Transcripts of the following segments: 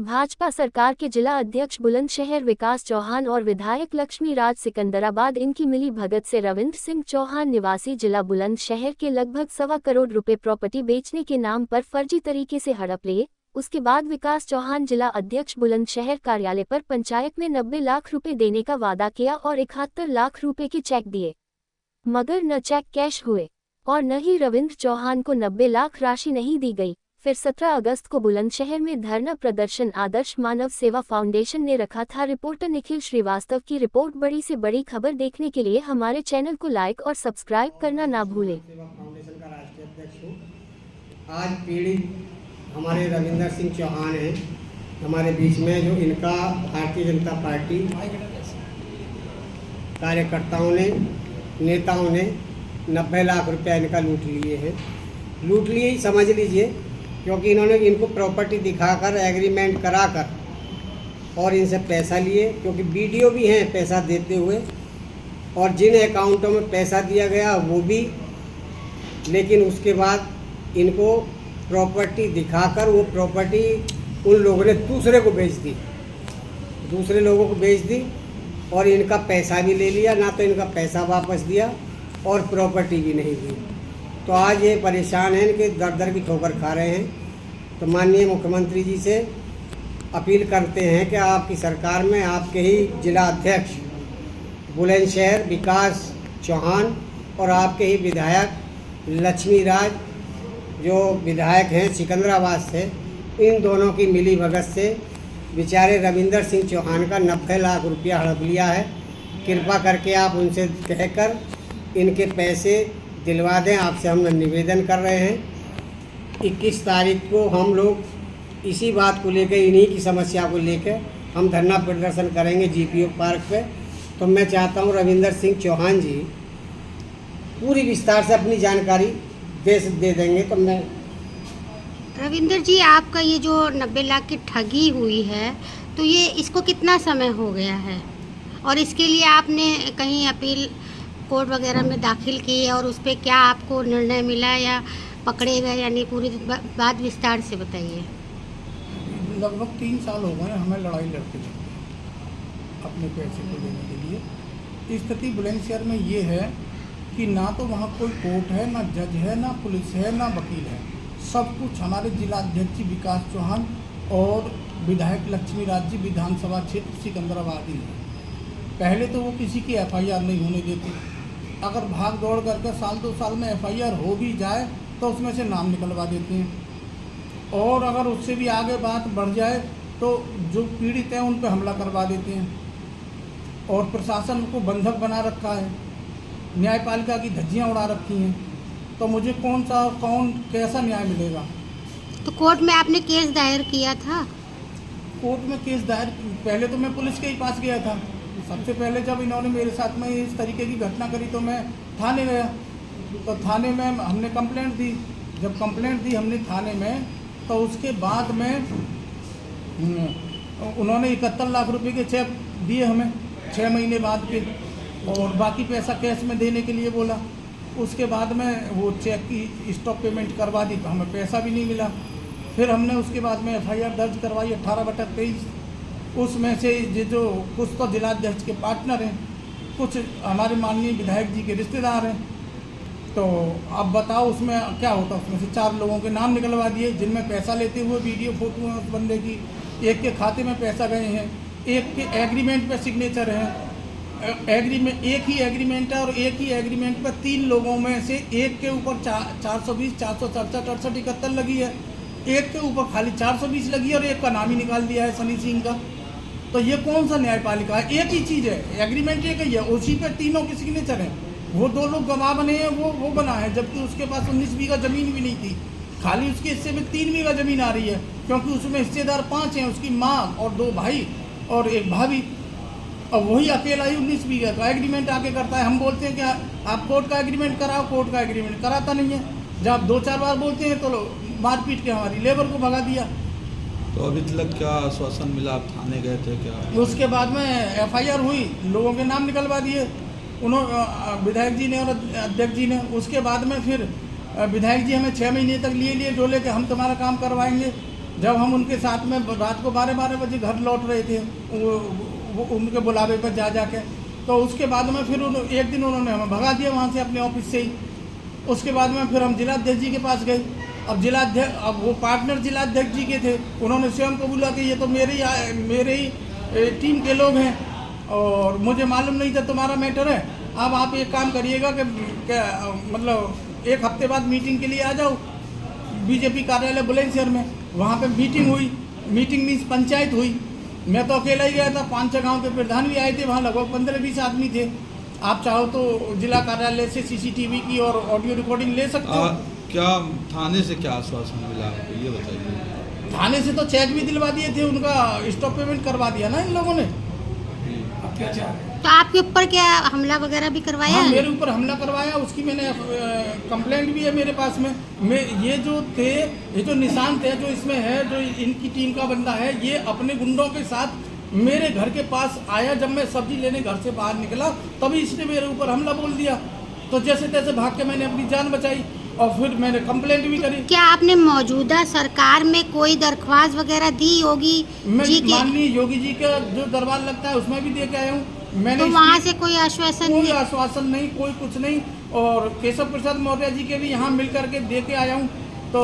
भाजपा सरकार के जिला अध्यक्ष बुलंदशहर विकास चौहान और विधायक लक्ष्मी राज सिकंदराबाद इनकी मिली भगत से रविंद्र सिंह चौहान निवासी जिला बुलंदशहर के लगभग 1.25 करोड़ रुपए प्रॉपर्टी बेचने के नाम पर फर्जी तरीके से हड़प लिए। उसके बाद विकास चौहान जिला अध्यक्ष बुलंदशहर कार्यालय पर पंचायत में 90 लाख रुपए देने का वादा किया और 71 लाख रुपए के चेक दिए, मगर न चेक कैश हुए और न ही रविंद्र चौहान को 90 लाख राशि नहीं दी गई। फिर 17 अगस्त को बुलंदशहर में धरना प्रदर्शन आदर्श मानव सेवा फाउंडेशन ने रखा था। रिपोर्टर निखिल श्रीवास्तव की रिपोर्ट। बड़ी से बड़ी खबर देखने के लिए हमारे चैनल को लाइक और सब्सक्राइब करना ना भूलें। फाउंडेशन का राष्ट्रीय अध्यक्ष हूँ। आज पीड़ित हमारे रविंद्र सिंह चौहान हैं हमारे बीच में, जो इनका भारतीय जनता पार्टी कार्यकर्ताओं ने, नेताओं ने 90 लाख रुपया इनका लूट लिए हैं। लूट लिए ही समझ लीजिए, क्योंकि इन्होंने इनको प्रॉपर्टी दिखाकर एग्रीमेंट कराकर और इनसे पैसा लिए, क्योंकि वीडियो भी हैं पैसा देते हुए और जिन अकाउंटों में पैसा दिया गया वो भी। लेकिन उसके बाद इनको प्रॉपर्टी दिखाकर वो प्रॉपर्टी उन लोगों ने दूसरे को बेच दी, दूसरे लोगों को बेच दी और इनका पैसा भी ले लिया। ना तो इनका पैसा वापस दिया और प्रॉपर्टी भी नहीं दी। तो आज ये परेशान हैं, इनके दर दर की ठोकर खा रहे हैं। तो माननीय मुख्यमंत्री जी से अपील करते हैं कि आपकी सरकार में आपके ही जिला अध्यक्ष बुलंदशहर विकास चौहान और आपके ही विधायक लक्ष्मी राज, जो विधायक हैं सिकंदराबाद से, इन दोनों की मिली भगत से बेचारे रविंद्र सिंह चौहान का 90 लाख रुपया हड़प लिया है। कृपा करके आप उनसे कहकर इनके पैसे दिलवा दें। आपसे हम निवेदन कर रहे हैं। 21 तारीख को हम लोग इसी बात को लेकर, इन्हीं की समस्या को लेकर हम धरना प्रदर्शन करेंगे जीपीओ पार्क पे। तो मैं चाहता हूँ रविंद्र सिंह चौहान जी पूरी विस्तार से अपनी जानकारी दे देंगे। तो मैं रविंद्र जी, आपका ये जो 90 लाख की ठगी हुई है, तो ये इसको कितना समय हो गया है और इसके लिए आपने कहीं अपील कोर्ट वगैरह में दाखिल की है और उस पर क्या आपको निर्णय मिला या पकड़े गए, यानी पूरी बात विस्तार से बताइए। लगभग 3 साल हो गए हमें लड़ाई लड़ते अपने पैसे को लेने के लिए। स्थिति बुलंदशहर में ये है कि ना तो वहाँ कोई कोर्ट है, ना जज है, ना पुलिस है, ना वकील है। सब कुछ हमारे जिला अध्यक्ष विकास चौहान और विधायक लक्ष्मी राज जी विधानसभा क्षेत्र सिकंदराबाद ही है। पहले तो वो किसी की FIR नहीं होने देते। अगर भाग दौड़ करके साल 2 साल में FIR हो भी जाए तो उसमें से नाम निकलवा देते हैं, और अगर उससे भी आगे बात बढ़ जाए तो जो पीड़ित हैं उन पर हमला करवा देते हैं और प्रशासन को बंधक बना रखा है, न्यायपालिका की धज्जियाँ उड़ा रखी हैं। तो मुझे कौन कैसा न्याय मिलेगा। तो कोर्ट में आपने केस दायर किया था? कोर्ट में केस दायर पहले तो मैं पुलिस के ही पास गया था। सबसे पहले जब इन्होंने मेरे साथ में इस तरीके की घटना करी तो मैं थाने गया। तो थाने में हमने कंप्लेंट दी। जब कंप्लेंट दी हमने थाने में, तो उसके बाद में उन्होंने 71 लाख रुपए के चेक दिए हमें 6 महीने बाद के, और बाकी पैसा कैश में देने के लिए बोला। उसके बाद में वो चेक की स्टॉप पेमेंट करवा दी तो हमें पैसा भी नहीं मिला। फिर हमने उसके बाद में FIR दर्ज करवाई 18/23। उसमें से ये जो कुछ तो जिलाध्यक्ष के पार्टनर हैं, कुछ हमारे माननीय विधायक जी के रिश्तेदार हैं। तो अब बताओ उसमें क्या होता। उसमें से 4 लोगों के नाम निकलवा दिए जिनमें पैसा लेते हुए वीडियो फोटो हैं उस बंदे की। एक के खाते में पैसा गए हैं, एक के एग्रीमेंट पे सिग्नेचर हैं। एग्रीमेंट एक ही एग्रीमेंट है और एक ही एग्रीमेंट पर 3 लोगों में से एक के ऊपर 420, 467, 68, 71 लगी है, एक के ऊपर खाली 420 लगी है और एक का नाम ही निकाल दिया है सनी सिंह का। तो ये कौन सा न्यायपालिका है। एक ही चीज़ है, एग्रीमेंट एक ही है, उसी पे तीनों के सिग्नेचर हैं। वो 2 लोग गवाह बने हैं, वो बना है, जबकि उसके पास 19 बीघा ज़मीन भी नहीं थी। खाली उसके हिस्से में 3 बीघा ज़मीन आ रही है, क्योंकि उसमें हिस्सेदार 5 हैं, उसकी माँ और 2 भाई और एक भाभी। और वही अकेला ही 19 बीघा का एग्रीमेंट आके करता है। हम बोलते हैं कि आप कोर्ट का एग्रीमेंट कराओ, कोर्ट का एग्रीमेंट कराता नहीं है। जब आप 2-4 बार बोलते हैं तो मारपीट के हमारी लेबर को भगा दिया। तो अभी तक क्या आश्वासन मिला? आप थाने गए थे क्या? उसके बाद में FIR हुई, लोगों के नाम निकलवा दिए उन्होंने, विधायक जी ने और अध्यक्ष जी ने। उसके बाद में फिर विधायक जी हमें 6 महीने तक लिए डोले कि हम तुम्हारा काम करवाएंगे। जब हम उनके साथ में रात को 12-12 बजे घर लौट रहे थे वो उनके बुलावे पर जाके, तो उसके बाद में फिर एक दिन उन्होंने हमें भगा दिया वहाँ से अपने ऑफिस से ही। उसके बाद में फिर हम जिलाध्यक्ष जी के पास गए। अब वो पार्टनर जिलाध्यक्ष जी के थे, उन्होंने स्वयं को बोला कि ये तो मेरे ही टीम के लोग हैं और मुझे मालूम नहीं था तुम्हारा मैटर है। अब आप एक काम करिएगा कि मतलब एक हफ्ते बाद मीटिंग के लिए आ जाओ बीजेपी कार्यालय बुलंदशहर में। वहाँ पे मीटिंग हुई, मीटिंग मीन्स पंचायत हुई। मैं तो अकेला ही गया था, 5-6 गाँव के प्रधान भी आए थे, वहाँ लगभग 15-20 आदमी थे। आप चाहो तो जिला कार्यालय से सीसीटीवी की और ऑडियो रिकॉर्डिंग ले सकते हो। क्या थाने से क्या आश्वासन मिला आपको, ये बताइए। थाने से तो चेक भी दिलवा दिए थे, उनका स्टॉप पेमेंट करवा दिया ना इन लोगों ने। तो आपके ऊपर क्या हमला वगैरह भी करवाया हाँ, है? मेरे ऊपर हमला करवाया, उसकी मैंने कंप्लेंट भी है मेरे पास में। ये जो निशान थे जो इसमें है, जो इनकी टीम का बंदा है, ये अपने गुंडों के साथ मेरे घर के पास आया। जब मैं सब्जी लेने घर से बाहर निकला तभी इसने मेरे ऊपर हमला बोल दिया। तो जैसे तैसे भाग के मैंने अपनी जान बचाई और फिर मैंने कंप्लेंट भी करी। क्या आपने मौजूदा सरकार में कोई दरख्वास्त वगैरह दी योगी जी के? माननीय योगी जी का जो दरबार लगता है उसमें भी दे के आया हूँ मैंने। तो वहाँ से कोई आश्वासन कोई नहीं? आश्वासन नहीं, कोई कुछ नहीं। और केशव प्रसाद मौर्य जी के भी यहाँ मिल करके दे के आया हूँ। तो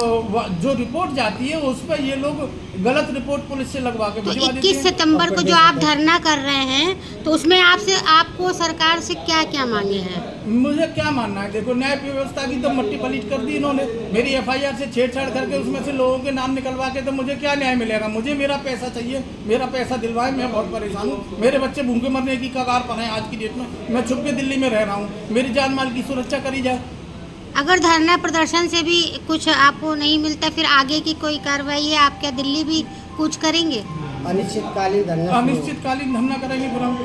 जो रिपोर्ट जाती है उस पर ये लोग गलत रिपोर्ट पुलिस से लगवा के तो भिजवा देते 21 हैं। सितंबर को जो आप धरना कर रहे हैं तो उसमें आपको सरकार से क्या क्या मांगे हैं? मुझे क्या मानना है, देखो न्याय व्यवस्था की तो मट्टी पलीट कर दी इन्होंने। मेरी एफआईआर से छेड़छाड़ करके उसमें से लोगों के नाम निकलवा के, तो मुझे क्या न्याय मिलेगा? मुझे मेरा पैसा चाहिए, मेरा पैसा दिलवाए। मैं बहुत परेशान हूँ, मेरे बच्चे भूखे मरने की कगार पर हैं आज की डेट में। मैं छुप के दिल्ली में रह रहा हूँ, मेरी जान माल की सुरक्षा करी जाए। अगर धरना प्रदर्शन से भी कुछ आपको नहीं मिलता, फिर आगे की कोई कार्रवाई है? आप क्या दिल्ली भी कुछ करेंगे? अनिश्चितकालीन धरना अनिश्चितकालीन धरना करेंगे फिर हम।